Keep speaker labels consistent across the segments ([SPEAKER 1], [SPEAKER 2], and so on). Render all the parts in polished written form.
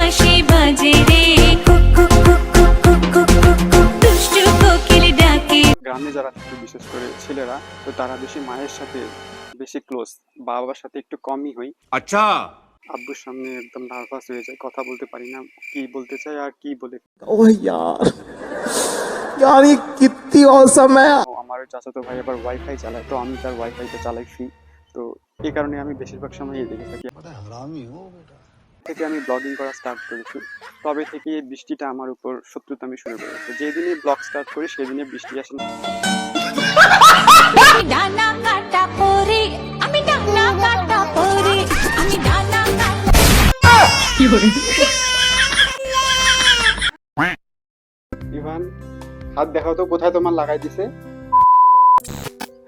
[SPEAKER 1] বাঁশি বাজে রে, cook cook cook cook cook cook cook cook, দুষ্টু কোকিল ডাকে।
[SPEAKER 2] গ্রামে যারা থাকে বিশেষ করে ছেলেরা, তো তারা বেশি মায়ের সাথে বেশি ক্লোজ, বাবার সাথে একটু কমই হই।
[SPEAKER 3] अच्छा।
[SPEAKER 2] আব্বুর সামনে একদম নার্ভাস হয়ে যায়, কথা বলতে পারি না, কি বলতে চাই আর কি বলে।
[SPEAKER 4] ओह यार यार ये कितनी औसम है।
[SPEAKER 2] ও আমার চাচাতো ভাই আবার ওয়াইফাই চালায়, তো আমি তার ওয়াইফাইতে চালাই ফ্রি। তো এই কারণে আমি বেশিরভাগ সময় এই দেখে থাকি। থেকে আমি ব্লগিং করা স্টার্ট করেছি, তবে থেকে এই বৃষ্টিটা আমার উপর শত্রুতামি শুরু করেছে। যেদিনই ব্লগ স্টার্ট করি সেদিনই বৃষ্টি আসে।
[SPEAKER 1] আমি ডানা কাটা পরে, আমি ডানা কাটা পরে, আমি ডানা কাটা।
[SPEAKER 2] ইভান, হাত দেখাও তো কোথায় তোমার লাগাই দিছে।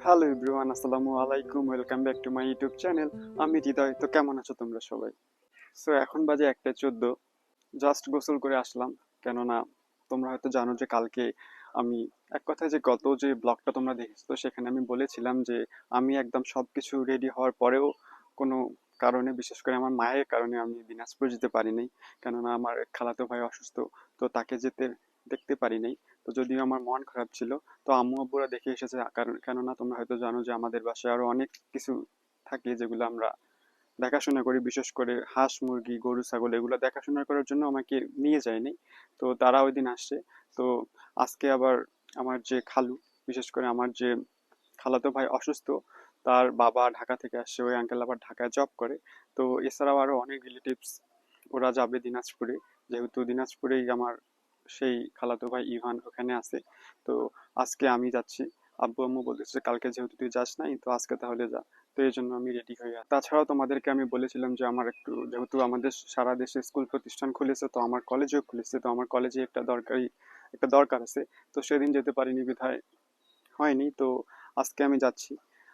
[SPEAKER 2] হ্যালো এভরিওয়ান, আসসালামু আলাইকুম, welcome back to my YouTube channel. আমি হৃদয়। তো কেমন আছো তোমরা সবাই? সো এখন বাজে 1:14, জাস্ট গোসল করে আসলাম। কেননা তোমরা হয়তো জানো যে কালকে আমি এক কথায় যে গত যে ব্লগটা তোমরা দেখেছো, তো সেখানে আমি বলেছিলাম যে আমি একদম সবকিছু রেডি হওয়ার পরেও কোনো কারণে, বিশেষ করে আমার মায়ের কারণে আমি দিনাজপুর যেতে পারি নাই। কেননা আমার খালাতো ভাই অসুস্থ, তো তাকে দেখতে পারি নাই। তো যদিও আমার মন খারাপ ছিল, তো আম্মু আব্বুরা দেখে এসেছে। কারণ কেননা তোমরা হয়তো জানো যে আমাদের বাসায় আরো অনেক কিছু থাকে যেগুলো আমরা দেখাশোনা করি, বিশেষ করে হাঁস মুরগি গরু ছাগল এগুলো দেখাশোনা করার জন্য আমাকে নিয়ে যায়নি। তো তারা ওই দিন আসছে। তো আজকে আবার আমার যে খালু, বিশেষ করে আমার যে খালাতো ভাই অসুস্থ, তার বাবা ঢাকা থেকে আসছে, ওই আঙ্কেল আবার ঢাকায় জব করে। তো এছাড়াও আরো অনেক রিলেটিভস ওরা যাবে দিনাজপুরে, যেহেতু দিনাজপুরেই আমার সেই খালাতো ভাই ইভান ওখানে আছে। তো আজকে আমি যাচ্ছি। আব্বু আম্মু বলতেছে কালকে যেহেতু তুই যাস নাই, তো আজকে তাহলে যা। তো এই জন্য আমি রেডি হয়ে আছি। তাছাড়াও তোমাদেরকে আমি বলেছিলাম যে আমার একটু, যেহেতু আমাদের সারা দেশে স্কুল প্রতিষ্ঠান খুলেছে, তো আমার কলেজেও খুলেছে, তো আমার কলেজে একটা দরকার আছে। তো সেদিন যেতে পারিনি বিধায় হয়নি। তো আজকে আমি যাচ্ছি।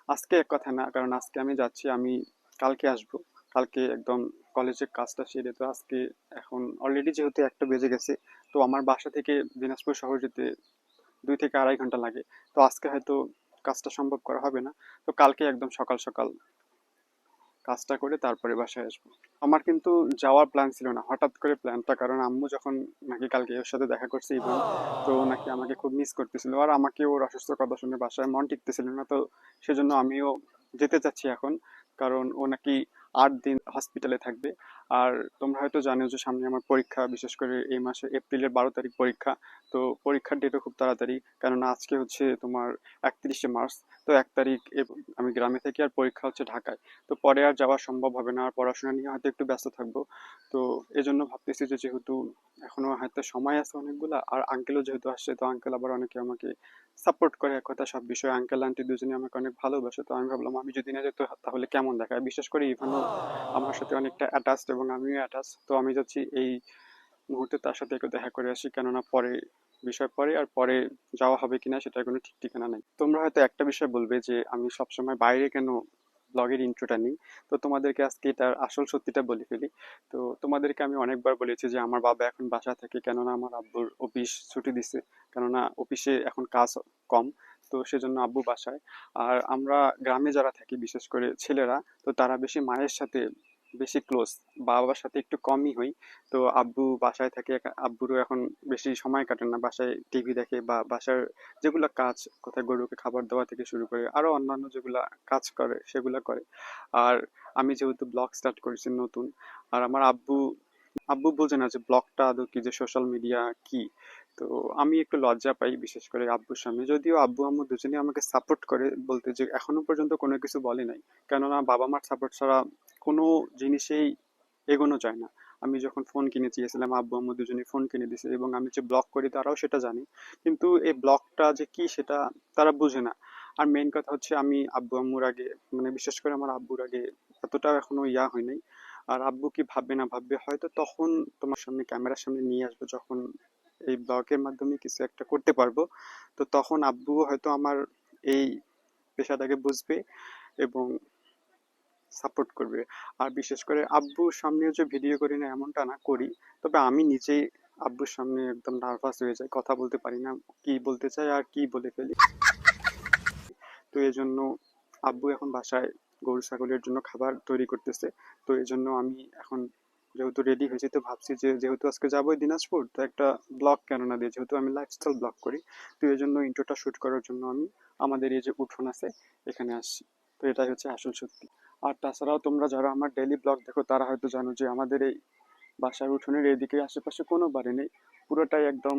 [SPEAKER 2] আজকে এক কথা না, কারণ আজকে আমি যাচ্ছি, আমি কালকে আসবো। কালকে একদম কলেজের কাজটা সেরে, তো আজকে এখন অলরেডি যেহেতু 1টা বেজে গেছে, তো আমার বাসা থেকে দিনাজপুর শহর যেতে 2 থেকে আড়াই ঘন্টা লাগে। তো আজকে হয়তো কাজটা সম্ভব করা হবে না। তো কালকে একদম সকাল সকাল কাজটা করে তারপরে বাসায় আসবো। আমার কিন্তু যাওয়ার প্ল্যান ছিল না, হঠাৎ করে প্ল্যানটা, কারণ আম্মু যখন নাকি কালকে ওর সাথে দেখা করছে ইভান, তো ও নাকি আমাকে খুব মিস করতেছিল, আর আমাকে ওর অসুস্থ কথা শুনে বাসায় মন টিকতেছিল না। তো সেজন্য আমিও যেতে চাচ্ছি এখন, কারণ ও নাকি 8 দিন হসপিটালে থাকবে। আর তোমরা হয়তো জানো যে সামনে আমার পরীক্ষা, বিশেষ করে এই মাসে এপ্রিলের 12 তারিখ পরীক্ষা। তো পরীক্ষার ডেটও খুব তাড়াতাড়ি, কেননা আজকে হচ্ছে তোমার 31শে মার্চ। তো 1 তারিখ আমি গ্রামে থাকি, আর পরীক্ষা হচ্ছে ঢাকায়। তো পরে আর যাওয়া সম্ভব হবে না, আর পড়াশোনা নিয়ে হয়তো একটু ব্যস্ত থাকবো। তো এজন্য ভাবতেছি যে যেহেতু এখনো হয়তো সময় আছে অনেকগুলা, আর আঙ্কেলও যেহেতু আসছে, তো আঙ্কেল আবার অনেকে আমাকে সাপোর্ট করে, এক কথা সব বিষয়ে আঙ্কেল আন্টি দুজনে আমাকে অনেক ভালোবাসে। তো আমি ভাবলাম আমি যদি না যেত তাহলে কেমন দেখায়, বিশেষ করে ইভানও আমার সাথে অনেকটা অ্যাটাচড এবং আমিও অ্যাটাচ। তো আমি যাচ্ছি এই মুহূর্তে তার সাথে একটু দেখা করে আসি, কেননা পরে বিষয় পরে, আর পরে যাওয়া হবে কিনা সেটার কোনো ঠিক ঠিকানা নাই। তোমরা হয়তো একটা বিষয় বলবে যে আমি সবসময় বাইরে কেন ব্লগের ইন্ট্রোটা নিই। তো তোমাদেরকে আজকে এটার আসল সত্যিটা বলে ফেলি। তো তোমাদেরকে আমি অনেকবার বলেছি যে আমার বাবা এখন বাসা থাকে, কেননা আমার আব্বুর অফিস ছুটি দিছে, কেননা অফিসে এখন কাজ কম। তো সেজন্য আব্বু বাসায়। আর আমরা গ্রামে যারা থাকি, বিশেষ করে ছেলেরা, তো তারা বেশি মায়ের সাথে বেশি ক্লোজ, বাবার সাথে একটু কমই হই। তো আব্বু বাসায় থাকে, আব্বুরও এখন বেশি সময় কাটে না, বাসায় টিভি দেখে বা বাসার যেগুলো কাজ, কোথায় গরুকে খাবার দেওয়া থেকে শুরু করে আরো অন্যান্য যেগুলা কাজ করে সেগুলা করে। আর আমি যেহেতু ব্লগ স্টার্ট করেছি নতুন, আর আমার আব্বু আব্বু বোঝে না যে ব্লগটা আদৌ কি, যে সোশ্যাল মিডিয়া কি। তো আমি একটু লজ্জা পাই বিশেষ করে আব্বুর সামনে, যদিও আব্বু আম্মু দুজনেই আমাকে সাপোর্ট করে, বলতে যে এখনো পর্যন্ত কোনো কিছু বলে নাই। কেননা বাবা মার সাপোর্ট ছাড়া কোনো জিনিসেই এগোনো যায় না। আমি যখন ফোন কিনে চেয়েছিলাম, আব্বু আম্মু দুজনেই ফোন কিনে দিছে, এবং আমি যে ব্লগ করি তারাও সেটা জানে। কিন্তু এই ব্লগটা যে কি সেটা তারা বুঝে না। আর মেইন কথা হচ্ছে আমি আব্বু আম্মুর আগে, মানে বিশেষ করে আমার আব্বুর আগে এতটাও এখনো হয় নাই। আর আব্বু কি ভাববে না ভাববে হয়তো তখন তোমার সামনে, ক্যামেরার সামনে নিয়ে আসবো, যখন এই ব্লগের মাধ্যমে কিছু একটা করতে পারবো। তো তখন আব্বু হয়তো আমার এই পেশাটাকে বুঝবে এবং সাপোর্ট করবে। আর বিশেষ করে আব্বুর সামনেও যে ভিডিও করি না এমনটা না, করি, তবে আমি নিজেই আব্বুর সামনে একদম নার্ভাস হয়ে যাই, কথা বলতে পারি না, কি বলতে চাই আর কি বলে ফেলি। তো এই জন্য আব্বু এখন বাসায় গরু ছাগলের জন্য খাবার তৈরি করতেছে। তো এই জন্য আমি এখন যেহেতু রেডি হয়েছি তো ভাবছি যে যেহেতু আজকে যাবোই দিনাজপুর, তো একটা ব্লগ কেন না দিই, যেহেতু আমি লাইফস্টাইল ব্লগ করি, তো এই জন্য ইন্ট্রোটা শুট করার জন্য আমি আমাদের এই যে উঠোন আছে এখানে আসছি। তো এটাই হচ্ছে আসল সত্যি। আর তাছাড়াও তোমরা যারা আমার ডেইলি ব্লগ দেখো তারা হয়তো জানো যে আমাদের এই বাসার উঠোনের এইদিকে আশেপাশে কোনো বাড়ি নেই, পুরোটাই একদম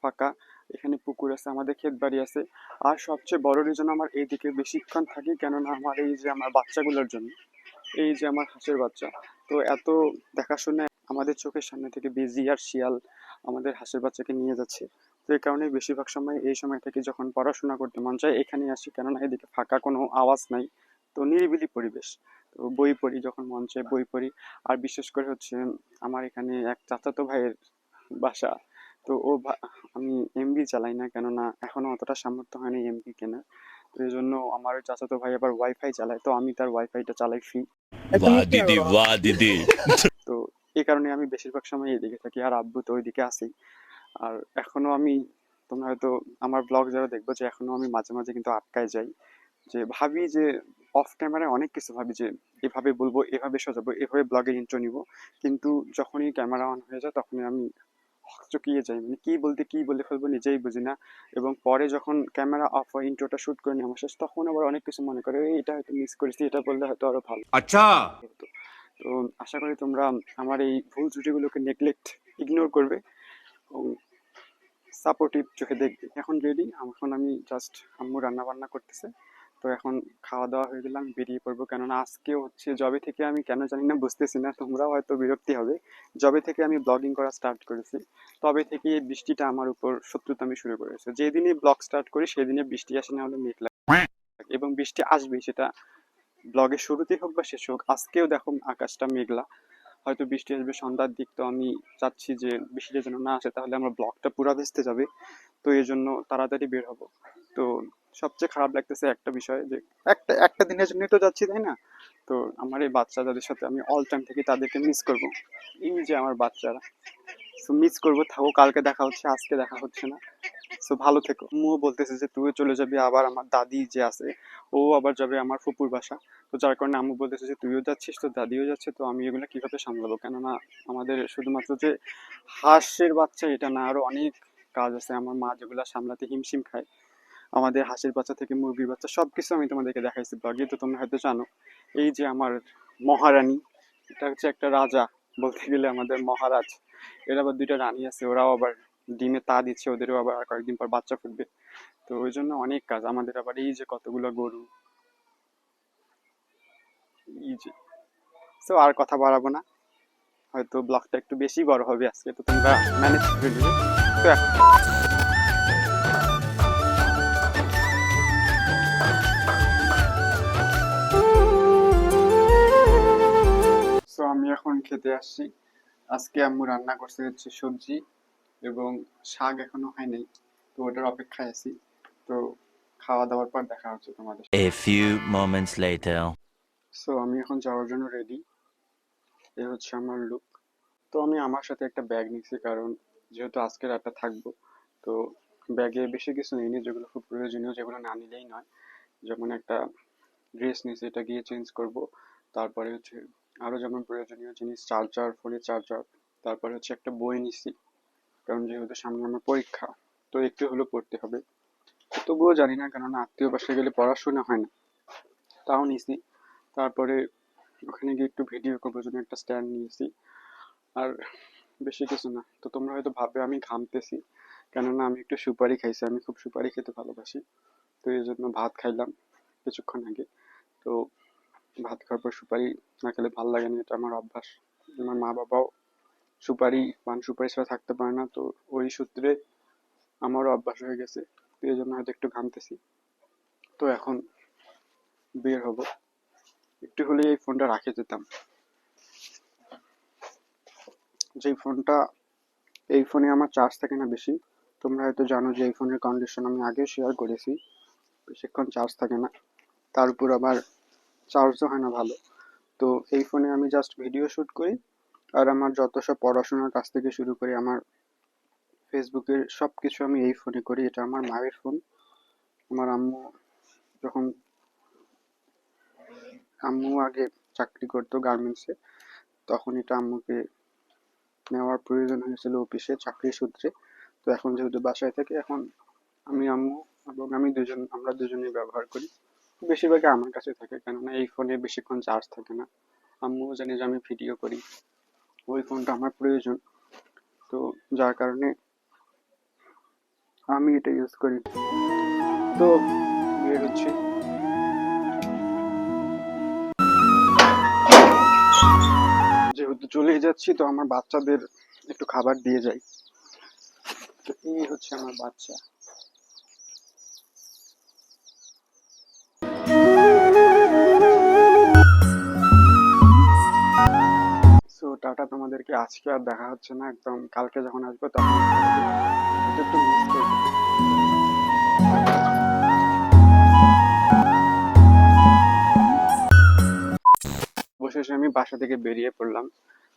[SPEAKER 2] ফাঁকা। এখানে পুকুর আছে, আমাদের ক্ষেত বাড়ি আছে। আর সবচেয়ে বড় রিজন আমার এইদিকে বেশিক্ষণ থাকি কেননা আমার এই যে আমার বাচ্চাগুলোর জন্য, এই যে আমার হাঁসের বাচ্চা, তো এত দেখাশোনা আমাদের চোখের সামনে থেকে বিজি আর শিয়াল আমাদের হাঁসের বাচ্চাকে নিয়ে যাচ্ছে। তো এই কারণে বেশিরভাগ সময় এই সময় থেকে যখন পড়াশোনা করতে মন চায় এখানে আসি, কেননা এদিকে ফাঁকা কোনো আওয়াজ নাই, তো নিরিবিলি পরিবেশ। তো বই পড়ি যখন মন চায় বই পড়ি। আর বিশেষ করে হচ্ছে আমার এখানে এক চাচাতো ভাইয়ের বাসা, তো আমি এমবি চালাই না, কেননা এখনো অতটা সামর্থ্য হয়নি এমবি কেনার। তো এই জন্য আমার ওই চাচাতো ভাই আবার ওয়াইফাই চালায়, তো আমি তার ওয়াইফাইটা চালাই ফ্রি।
[SPEAKER 3] वाह दीदी वाह दीदी।
[SPEAKER 2] তো এই কারণে আমি বেশিরভাগ সময় এদিকে থাকি, আর আব্বু তো ওইদিকে আছেই। আর এখনো আমি, তোমরা হয়তো আমার ব্লগ যারা দেখবো যে এখনো আমি মাঝে মাঝে কিন্তু আটকায় যাই, যে ভাবি যে অফ ক্যামেরায় অনেক কিছু ভাবি যে এভাবে বলবো, এভাবে সাজাবো, এভাবে ব্লগের ইন্ট্রো নিব, কিন্তু যখনই ক্যামেরা অন হয়ে যায় তখনই আমি চকিয়ে যাই, মানে কি বলতে কি বলে ফেলবো নিজেই বুঝি না। এবং পরে যখন ক্যামেরা অফ হয় ইন্ট্রোটা শুট করে নেওয়া শেষ, তখন আবার অনেক কিছু মনে করে "এই, এটা হয়তো মিস করেছি, এটা বললে হয়তো আরো ভালো
[SPEAKER 3] अच्छा।
[SPEAKER 2] হতো"। তো আশা করি তোমরা আমার এই ভুল ত্রুটিগুলোকে নেগলেক্ট, ইগনোর করবে এবং সাপোর্টিভ চোখে দেখবে। এখন রেডি, এখন আমি জাস্ট আম্মু রান্না বান্না করতেছে, তো এখন খাওয়া দাওয়া হয়ে গেলে আমি বেরিয়ে পড়বো, কেননা আজকে হচ্ছে জবে থেকে আমি কেন জানি না বুঝতেছি না, তোমরাও হয়তো বিরক্তি হবে, জবে থেকে আমি ব্লগিং করা স্টার্ট করেছি তবে থেকে এই বৃষ্টিটা আমার উপর শত্রুতামি শুরু করেছে। যেদিনই ব্লগ স্টার্ট করি সেদিনই বৃষ্টি আসে, না হলে মেঘ লাগে, এবং বৃষ্টি আসবেই, সেটা ব্লগের শুরুতেই হোক বা শেষ হোক। আজকেও দেখো আকাশটা মেঘলা, হয়তো বৃষ্টি আসবে সন্ধ্যার দিক, তো আমি চাচ্ছি যে বৃষ্টিটা যেন না আসে, তাহলে আমার ব্লগটা পুরো ভেস্তে যাবে। তো এই জন্য তাড়াতাড়ি বের হব। তো সবচেয়ে খারাপ লাগতেছে একটা বিষয় যে একটা একটা দিনের জন্যই তো যাচ্ছি, তাই না? তো আমার এই বাচ্চা যাদের সাথে আমি অল টাইম থেকে তাদেরকে মিস করব, এই যে আমার বাচ্চারা, সো মিস করবো, থাকো, কালকে দেখা হচ্ছে, আজকে দেখা হচ্ছে না। সো ভালো থেকো। আম্মুও বলতেছে যে তুইও চলে যাবি, আবার আমার দাদি যে আছে ও আবার যাবে আমার ফুপুর বাসা। তো যার কারণে আম্মু বলতেছে যে তুইও যাচ্ছিস, তো দাদিও যাচ্ছে, তো আমি এগুলো কিভাবে সামলাবো, কেননা আমাদের শুধুমাত্র যে হাঁসের বাচ্চা এটা না, আরো অনেক কাজ আছে আমার মা যেগুলো সামলাতে হিমশিম খায়। আমাদের হাঁসের বাচ্চা থেকে মুরগির বাচ্চা সবকিছু আমি তোমাদেরকে দেখাইছি ব্লগে, তো তোমরা হয়তো জানো। এই যে আমার মহারানী, এটা হচ্ছে একটা রাজা, বলতে গেলে আমাদের মহারাজ। এর আবার দুইটা রানী আছে, ওরাও আবার ডিমে তা দিচ্ছে, ওদেরও আবার আর কয়েকদিন পর বাচ্চা ফুটবে। তো ওই জন্য অনেক কাজ আমাদের, আবার এই যে কতগুলো গরু, এই যে। তো আর কথা বাড়াবো না, হয়তো ব্লগটা একটু বেশি বড় হবে আজকে, তো তোমরা ম্যানেজ করে নিবে। তো আমি এখন খেতে আসছি। আজকে আম্মু রান্না করছে হচ্ছে সবজি এবং শাক, এখনো হয় নাই, তো ওটার অপেক্ষায় আছি। তো খাওয়া দাওয়ার পর দেখা হচ্ছে তোমাদের।
[SPEAKER 5] A few moments later.
[SPEAKER 2] So আমি এখন যাওয়ার জন্য রেডি, এ হচ্ছে আমার লুক। তো আমি আমার সাথে একটা ব্যাগ নিচ্ছি, কারণ যেহেতু আজকে রাতটা থাকবো, তো ব্যাগে বেশি কিছু নিইনি, যেগুলো খুব প্রয়োজনীয়, যেগুলো না নিলেই নয়। যেমন একটা ড্রেস নিয়েছি, এটা গিয়ে চেঞ্জ করব। তারপরে হচ্ছে আরো যেমন প্রয়োজনীয় জিনিস, চার্জার, ফোনের চার্জার। তারপরে হচ্ছে একটা বই নিছি, কারণ যেহেতু সামনে আমার পরীক্ষা, তো একটু হলেও পড়তে হবে। তবুও জানি না, কেননা আত্মীয় বাসায় গেলে পড়াশোনা হয় না, তাও নিছি। তারপরে ওখানে গিয়ে একটু ভিডিও করবার জন্য একটা স্ট্যান্ড নিয়েছি। আর বেশি কিছু না। তো তোমরা হয়তো ভাববে আমি ঘামতেছি, কেননা আমি একটু সুপারি খাইছি, আমি খুব সুপারি খেতে ভালোবাসি। তো এই জন্য ভাত খাইলাম কিছুক্ষণ আগে। তো ভাত খাওয়ার পর সুপারি না খেলে ভালো লাগে না, এটা আমার অভ্যাস। আমার মা বাবাও সুপারি, পান সুপারি ছাড়া থাকতে পারে না, তো ওই সূত্রে আমারও অভ্যাস হয়ে গেছে। তো এই জন্য হয়তো একটু ঘামতেছি। তো এখন বের হব, একটু হলে এই ফোনটা রাখে যেতাম, যে ফোনটা, এই ফোনে আমার চার্জ থাকে না বেশি। তোমরা হয়তো জানো যে এই ফোনের কন্ডিশন আমি আগেও শেয়ার করেছি, বেশিক্ষণ চার্জ থাকে না, তার উপর আবার চার্জও হয় না ভালো। তো এই ফোনে আমি জাস্ট ভিডিও শুট করি, আর আমার যত সব পড়াশোনার কাছ থেকে শুরু করে আমার ফেসবুকের সব কিছু আমি এই ফোনে করি। এটা আমার মায়ের ফোন। আমার আম্মু যখন, আম্মু আগে চাকরি করতো গার্মেন্টসে, তখন এটা আম্মুকে নেওয়ার প্রয়োজন হয়েছিল অফিসে চাকরি সূত্রে। তো এখন যেহেতু বাসায় থেকে, এখন আমি, আম্মু এবং আমরা দুজনেই ব্যবহার করি। বেশিরভাগই আমার কাছে থাকে, কেননা এই ফোনে বেশিক্ষণ চার্জ থাকে না। আম্মুও জানে যে আমি ভিডিও করি, ওই ফোনটা আমার প্রয়োজন, তো যার কারণে আমি এটা ইউজ করি। তো বের হচ্ছে। যেহেতু চলেই যাচ্ছি, তো আমার বাচ্চাদের একটু খাবার দিয়ে যাই। তো এই হচ্ছে আমার বাচ্চা। সো টাটা, তোমাদেরকে আজকে আর দেখা হচ্ছে না, একদম কালকে যখন আসবো তখন এটা একটু মিস করবো। অবশেষে আমি বাসা থেকে বেরিয়ে পড়লাম।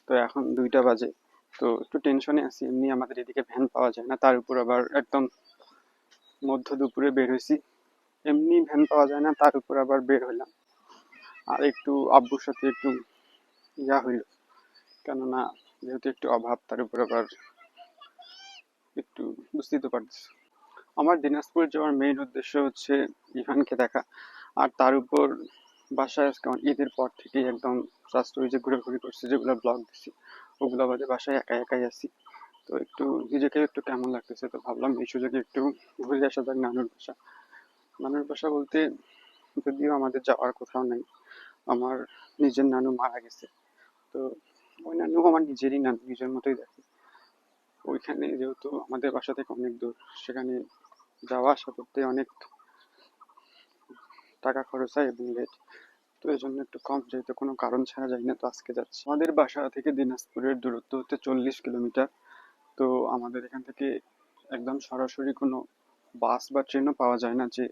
[SPEAKER 2] তো এখন 2টা বাজে। তো একটু টেনশনে আছি, এমনি আমাদের এদিকে ভ্যান পাওয়া যায় না, তার উপর আবার একদম মধ্য দুপুরে বের হয়েছি, এমনি ভ্যান পাওয়া যায় না, তার উপর আবার বের হইলাম। আর একটু আব্বুর সাথে একটু ইয়া হইল, কেননা যেহেতু একটু অভাব, তার উপর আবার একটু বুঝতেই তো পারতেছি। আমার দিনাজপুর যাওয়ার মেইন উদ্দেশ্য হচ্ছে ইভানকে দেখা। আর তার উপর বাসায় আজকে ঈদের পর থেকে একদম জাস্ট ওই যে ঘোরাঘুরি করছি, যেগুলো ব্লগ দিছি ওগুলো বাদে বাসায় একা একাই আছি। তো একটু নিজেকে একটু কেমন লাগতেছে, তো ভাবলাম এই সুযোগে একটু ঘুরে আসা যাক নানুর বাসা। নানুর বাসা বলতে যদিও আমাদের যাওয়ার কোথাও নেই, আমার নিজের নানু মারা গেছে। তো ওই নানু আমার নিজেরই নানু, নিজের মতোই দেখে। ওইখানে যেহেতু আমাদের বাসা থেকে অনেক দূর, সেখানে যাওয়া আসা করতে অনেক টাকা খরচ হয় এবং লেট। তো এই জন্য একটু কম, যেহেতু কোনো কারণ ছাড়া যাই না, তো আজকে যাচ্ছি। আমাদের বাসা থেকে দিনাজপুরের দূরত্ব হচ্ছে 40 কিলোমিটার। তো আমাদের এখান থেকে একদম সরাসরি কোনো বাস বা ট্রেনও পাওয়া যায় না যে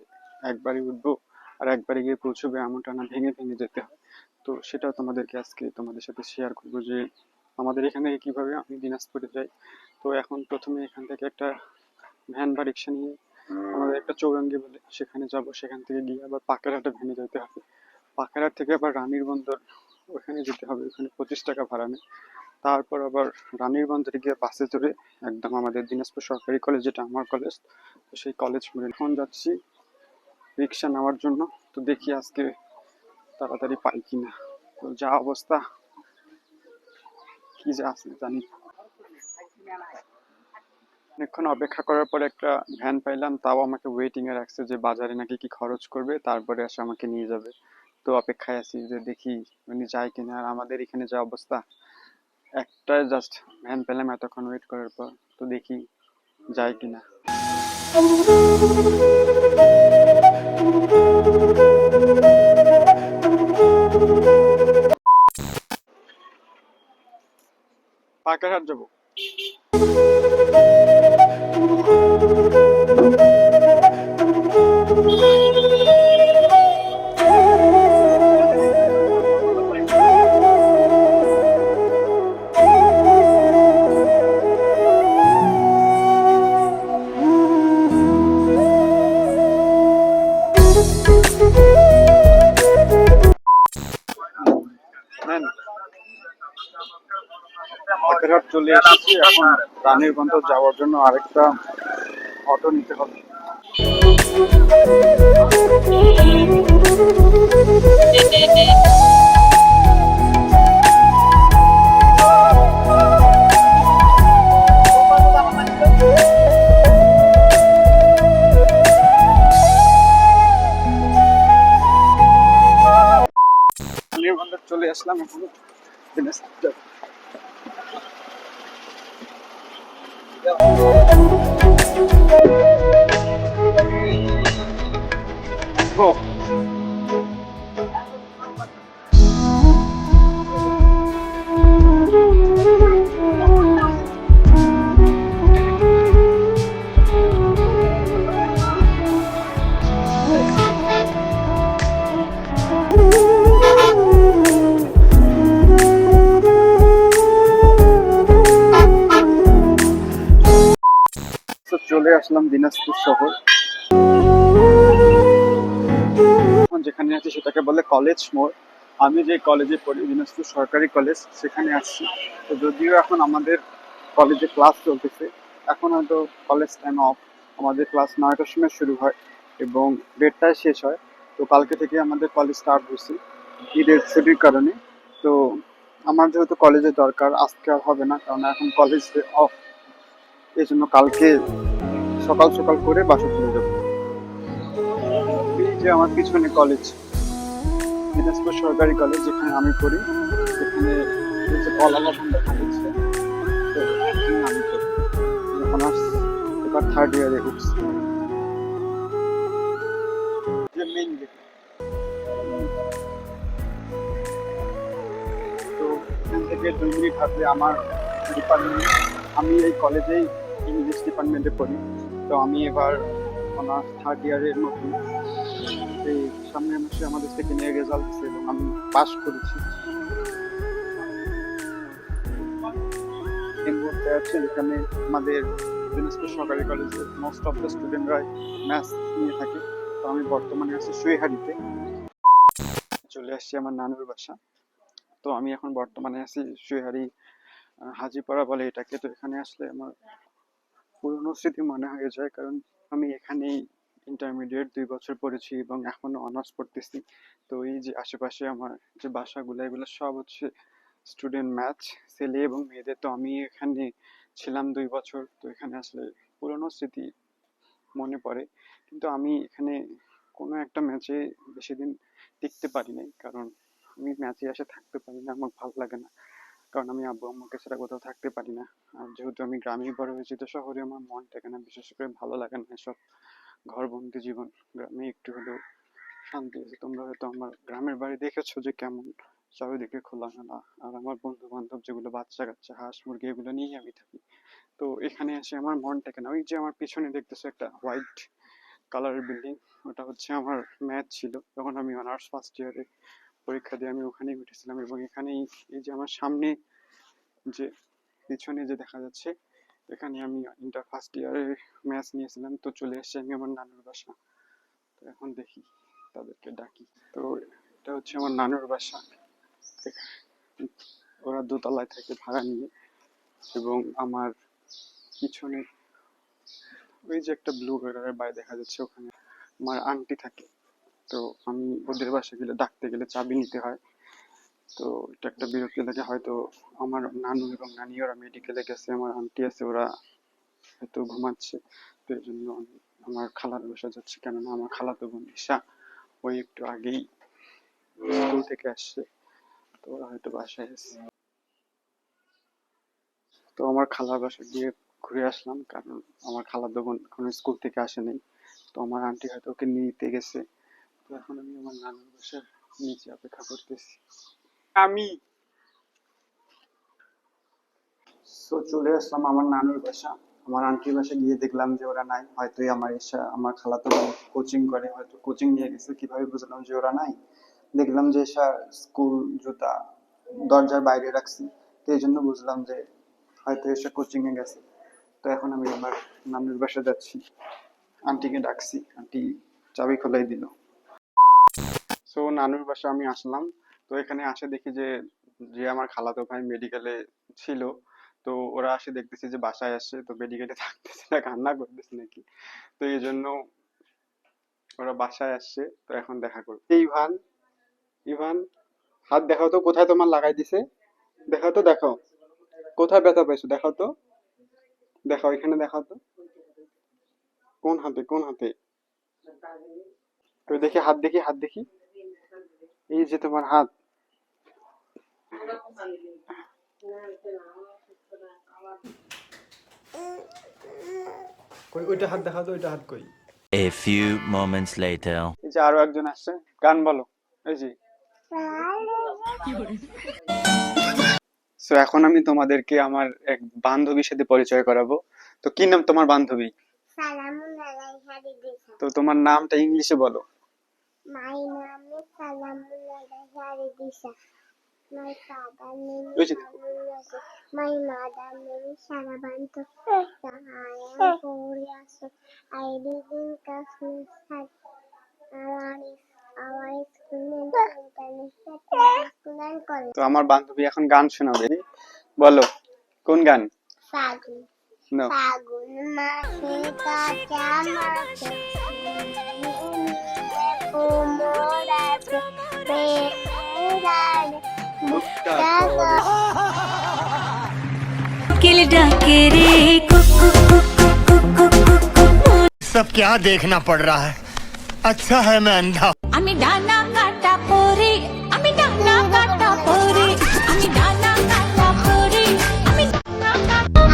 [SPEAKER 2] একবারই উঠবো আর একবারে গিয়ে পৌঁছবে, এমনটা না, ভেঙে ভেঙে যেতে হয়। তো সেটাও তোমাদের সাথে শেয়ার করবো যে আমাদের এখান থেকে কিভাবে আমি দিনাজপুরে যাই। তো এখন প্রথমে এখান থেকে একটা ভ্যান বা রিক্সা নিয়ে আমাদের একটা চৌরাঙ্গি বলে সেখানে যাব, সেখান থেকে গিয়ে আবার পাকেরহাটে ভ্যানে যেতে হবে, পাকেরহাট থেকে আবার রানীর বন্দর ওখানে যেতে হবে, ওখানে 25 টাকা ভাড়া নেয়। তারপর আবার রানীর বন্দরে গিয়ে বাসে চড়ে একদম আমাদের দিনাজপুর সরকারি কলেজ, যেটা আমার কলেজ, তো সেই কলেজ মোড়ে এখন যাচ্ছি রিক্সা নেওয়ার জন্য। তো দেখি আজকে তাড়াতাড়ি পাই কিনা। তো যা অবস্থা, কি যে আছে জানি। অনেকক্ষণ অপেক্ষা করার পর একটা ভ্যান পাইলাম, তাও আমাকে ওয়েটিং এ রাখছে যে বাজারে নাকি কি খরচ করবে, তারপরে এসে আমাকে নিয়ে যাবে। তো অপেক্ষায় আছি যে দেখি উনি যায় কিনা। আর আমাদের এখানে যা অবস্থা, একটা জাস্ট ভ্যান পেলাম এতক্ষণ ওয়েট করার পর, তো দেখি যায় কিনা। পাকেরহাট যাবো। নেন, পাকেরহাট চলে এসেছি। এখন রানীর বন্দর যাওয়ার জন্য আরেকটা অটো নিতে হবে। রানীর বন্দর চলে আসলাম, এখন দিনাজপুর। Go. চলে আসলাম দিনাজপুর শহর। এখন যেখানে আছি সেটাকে বলে কলেজ মোড়। আমি যে কলেজে পড়ি দিনাজপুর সরকারি কলেজ সেখানে আসছি। তো যদিও এখন আমাদের কলেজে ক্লাস চলতেছে, এখন হয়তো কলেজ টাইম অফ, আমাদের ক্লাস 9টার সময় শুরু হয় এবং 1:30টায় শেষ হয়। তো কালকে থেকে আমাদের কলেজ স্টার্ট হয়েছে ঈদের ছুটির কারণে। তো আমার যেহেতু কলেজে দরকার, আজকে আর হবে না কারণ এখন কলেজ অফ, এই জন্য কালকে সকাল সকাল করে বাসা চলে যাবো। এই যে আমার পিছনে কলেজ, দিনাজপুর সরকারি কলেজ যেখানে আমি পড়ি, সেখানে এই যে কলা ভবন দেখা যাচ্ছে, তো এখানে আমি পড়ি অনার্স, এবার 3rd ইয়ারে উঠছি। যে মেইন গেট, তো এখান থেকে 2 মিনিট হাঁটলে আমার ডিপার্টমেন্ট। আমি এই কলেজেই ইংলিশ ডিপার্টমেন্টে পড়ি। তো আমি এবার অনার্স 3rd ইয়ারের নতুন, এই সামনের মাসে আমাদের সেকেন্ড ইয়ার রেজাল্ট দিচ্ছে এবং আমি পাস করেছি। এই মুহূর্তে আছে এখানে আমাদের দিনাজপুর সরকারি কলেজের মোস্ট অফ দ্য স্টুডেন্টরাই ম্যাথস নিয়ে থাকে। তো আমি বর্তমানে আছি সুইহারিতে, চলে আসছি আমার নানুর বাসা। তো আমি এখন বর্তমানে আছি সুইহারি, হাজিপাড়া বলে এটাকে। তো এখানে আসলে আমার পুরনো স্মৃতি মনে হয়ে যায়, কারণ আমি এখানেই ইন্টারমিডিয়েট 2 বছর পড়েছি এবং এখনো অনার্স পড়তেছি। তো এই যে আশেপাশে আমার যে বাসাগুলো, এগুলো সব হচ্ছে স্টুডেন্ট ম্যাথ, ছেলে এবং মেয়েদের। তো আমি এখানে ছিলাম 2 বছর। তো এখানে আসলে পুরনো স্মৃতি মনে পড়ে, কিন্তু আমি এখানে কোনো একটা ম্যাচে বেশি দিন টিকতে পারি নাই, কারণ আমি ম্যাচে এসে থাকতে পারি না, আমার ভালো লাগে না, কারণ আমি আব্বু আম্মুকে ছাড়া কোথাও থাকতে পারি না। আর যেহেতু আমি গ্রামেই বড় হয়েছি, তো শহরে আমার মন থাকে না, বিশেষ করে ভালো লাগে না এসব ঘরবন্দি জীবন। গ্রামে একটু হলেও শান্তি আছে। তোমরা হয়তো আমার গ্রামের বাড়ি দেখেছো যে কেমন, চারিদিকে খোলামেলা, আর আমার বন্ধু বান্ধব যেগুলো বাচ্চা কাচ্চা হাঁস মুরগি এগুলো নিয়েই আমি থাকি। তো এখানে এসে আমার মন থাকে না। ওই যে আমার পিছনে দেখতেছো একটা হোয়াইট কালারের বিল্ডিং, ওটা হচ্ছে আমার ম্যাথ ছিল যখন আমি অনার্স ফার্স্ট ইয়ারে পরীক্ষা দিয়ে আমি ওখানেই উঠেছিলাম। এবং এখানেই এই যে আমার সামনে যে পিছনে যে দেখা যাচ্ছে, এখানে আমি ইন্টার ফার্স্ট ইয়ারে ম্যাথস নিয়েছিলাম। তো চলে এসেছি আমি আমার নানুর বাসা। তো এখন দেখি তাদেরকে ডাকি। তো এটা হচ্ছে আমার নানুর বাসা, ওরা দোতলায় থাকে ভাড়া নিয়ে। এবং আমার পিছনে ওই যে একটা ব্লু কালারের বাড়ি দেখা যাচ্ছে, ওখানে আমার আন্টি থাকে। তো আমি ওদের বাসায় গেলে ডাকতে গেলে চাবি নিতে হয়। তো এটা একটা বিরক্তি লাগে। হয়তো আমার নানু এবং নানি ওরা মেডিকেলে গেছে, আমার আন্টি আছে, ওরা হয়তো ঘুমাচ্ছে। তো এই জন্য আমি আমার খালার বাসা যাচ্ছি, কেননা আমার খালাতো বোন ঈশা ওই একটু আগেই স্কুল থেকে আসছে। তো ওরা হয়তো বাসায় আছে। তো আমার খালার বাসা গিয়ে ঘুরে আসলাম, কারণ আমার খালাতো বোন এখনো স্কুল থেকে আসে নাই। তো আমার আন্টি হয়তো ওকে নিতে গেছে। তো এখন আমি আমার নানুর বাসার নিচে অপেক্ষা করতেছি। আমি তো চলে আসলাম আমার নানুর বাসা। আমার আন্টির বাসা গিয়ে দেখলাম যে ওরা নাই, হয়তো আমার এসা আমার খালাতো বোন কোচিং করে, হয়তো কোচিং নিয়ে গেছে। কিভাবে বুঝলাম যে ওরা নাই? দেখলাম যে এসা স্কুল জুতা দরজার বাইরে রাখছি, তো এই জন্য বুঝলাম যে হয়তো এসে কোচিং এ গেছে। তো এখন আমি আমার নানুর বাসা যাচ্ছি, আন্টিকে ডাকছি, আন্টি চাবি খোলাই দিল। সো নানুর বাসা আমি আসলাম। তো এখানে আসে দেখি যে যে আমার খালাতো ভাই মেডিকেলে ছিল। তো ওরা আসে দেখতেছি যে বাসায় আসছে, তো মেডিকেলে থাকতেছে না, কান্না করতেছে নাকি। তো এই জন্য ওরা বাসায় আসছে। তো এখন দেখা করবো। এই ইভান, ইভান হাত দেখাও তো, কোথায় তোমার লাগাই দিছে? দেখাও তো, দেখাও কোথায় ব্যথা পাইছো, দেখাও তো, দেখাও এখানে, দেখাও তো কোন হাতে, কোন হাতে? তো দেখি হাত, দেখি হাত, দেখি এই যে তোমার হাত। কই ওইটা হাত দেখাও তো, ওইটা হাত কই?
[SPEAKER 5] A few moments later.
[SPEAKER 2] এই যে আরো একজন আসছে, গান বলো। এই যে সো এখন আমি তোমাদেরকে আমার এক বান্ধবীর সাথে পরিচয় করাবো। তো কি নাম তোমার বান্ধবী? তো তোমার নামটা ইংলিশে বলো।
[SPEAKER 6] My name is Salamullah Haridisa. My father name
[SPEAKER 2] ওই
[SPEAKER 6] is
[SPEAKER 2] যে
[SPEAKER 6] Salamullah. My mother name is Sharabantu. I am 4 years old. I live in Kashmir. Around আমার স্কুলে ইন্টারন্যাশনাল স্কুল কলেজ
[SPEAKER 2] তো আমার বান্ধবী এখন গান শোনাবে, বলো কোন গান?
[SPEAKER 6] ফাগুন
[SPEAKER 2] No.
[SPEAKER 6] ফাগুন মাসে কাঁচা মাছে কুমড়াছে প্রেমের
[SPEAKER 2] মুখটা
[SPEAKER 1] किल डाके रे कुकु कुकु कुकु कुकु
[SPEAKER 7] सब क्या देखना पड़ रहा है अच्छा है मैं अंधा
[SPEAKER 1] আমি ডানা কাটা পরি আমি ডানা কাটা পরি আমি ডানা কাটা পরি আমি ডানা কাটা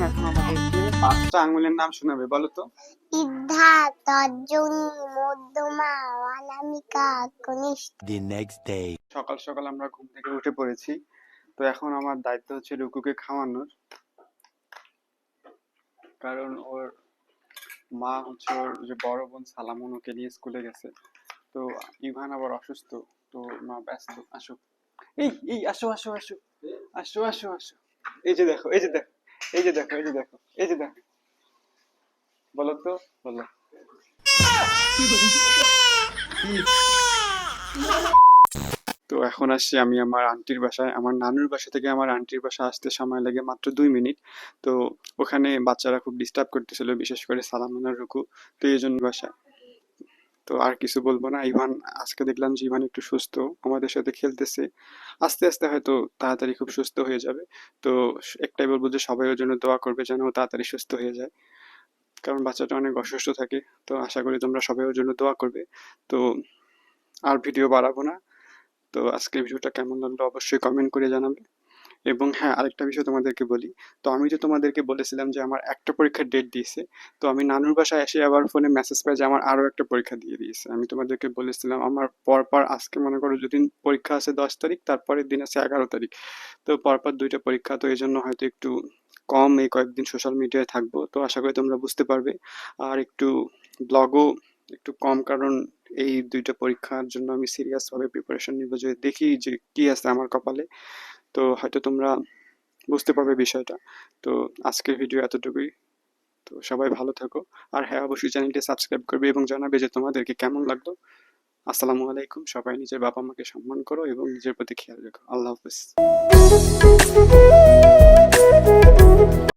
[SPEAKER 2] এখন আমাদেরকে 5টা আঙ্গুলের নাম শোনাবে, বলো তো।
[SPEAKER 6] সিদ্ধা তর্জনী মধ্যমা অনামিকা কনিষ্ঠ
[SPEAKER 5] The next day.
[SPEAKER 2] সকাল সকাল আমরা ঘুম থেকে উঠে পড়েছি। তো এখন আমার দায়িত্ব হচ্ছে রুকুকে খাওয়ানোর, কারণ ওর মা হচ্ছে ওর যে বড় বোন সালামন ওকে নিয়ে স্কুলে গেছে। তো ইভান আবার অসুস্থ, তো মা ব্যস্ত। আসো, এই আসো আসো আসো আসো আসো আসো, এই যে দেখো, এই যে দেখো, এই যে দেখো, এই যে দেখো, এই যে দেখো, বলো তো, বলো। তো এখন আসছি আমি আমার আন্টির বাসায়। আমার নানুর বাসা থেকে আমার আন্টির বাসা আসতে সময় লাগে মাত্র 2 মিনিট। তো ওখানে বাচ্চারা খুব ডিস্টার্ব করতেছিল, বিশেষ করে সালামান আর রুকু। তো এই জন্য বাসায়। তো আর কিছু বলবো না। ইভান আজকে দেখলাম যে ইভান একটু সুস্থ, আমাদের সাথে খেলতেছে। আস্তে আস্তে হয়তো তাড়াতাড়ি খুব সুস্থ হয়ে যাবে। তো একটাই বলবো যে সবাই ওর জন্য দোয়া করবে যেন ও তাড়াতাড়ি সুস্থ হয়ে যায়, কারণ বাচ্চাটা অনেক অসুস্থ থাকে। তো আশা করি তোমরা সবাই ওর জন্য দোয়া করবে। তো আর ভিডিও বাড়াবো না। তো আজকের ভিডিওটা কেমন লাগলো অবশ্যই কমেন্ট করে জানাবে। এবং হ্যাঁ, আরেকটা বিষয় তোমাদেরকে বলি। তো আমি যে তোমাদেরকে বলেছিলাম যে আমার একটা পরীক্ষার ডেট দিয়েছে, তো আমি নানুর বাসায় এসে আবার ফোনে মেসেজ পাই যে আমার আরো একটা পরীক্ষা দিয়ে দিয়েছে। আমি তোমাদেরকে বলেছিলাম আমার পরপর আজকে মনে করো যেদিন পরীক্ষা আছে 10 তারিখ, তারপরের দিন আছে 11 তারিখ। তো পরপর 2টা পরীক্ষা, তো এই জন্য হয়তো একটু কম এই কয়েকদিন সোশ্যাল মিডিয়ায় থাকবো। তো আশা করি তোমরা বুঝতে পারবে। আর একটু ব্লগও একটু কম, কারণ এই 2টা পরীক্ষার জন্য আমি সিরিয়াস ভাবে প্রিপারেশন নিব, যে দেখি যে কি আছে আমার কপালে। তো হয়তো তোমরা বুঝতে পারবে বিষয়টা। তো আজকের ভিডিও এতটুকুই। তো সবাই ভালো থাকো। আর হ্যাঁ, অবশ্যই চ্যানেলটি সাবস্ক্রাইব করবে এবং জানাবে যে তোমাদেরকে কেমন লাগলো। আসসালামু আলাইকুম। সবাই নিজের বাবা মাকে সম্মান করো এবং নিজের প্রতি খেয়াল রেখো। আল্লাহ হাফেজ।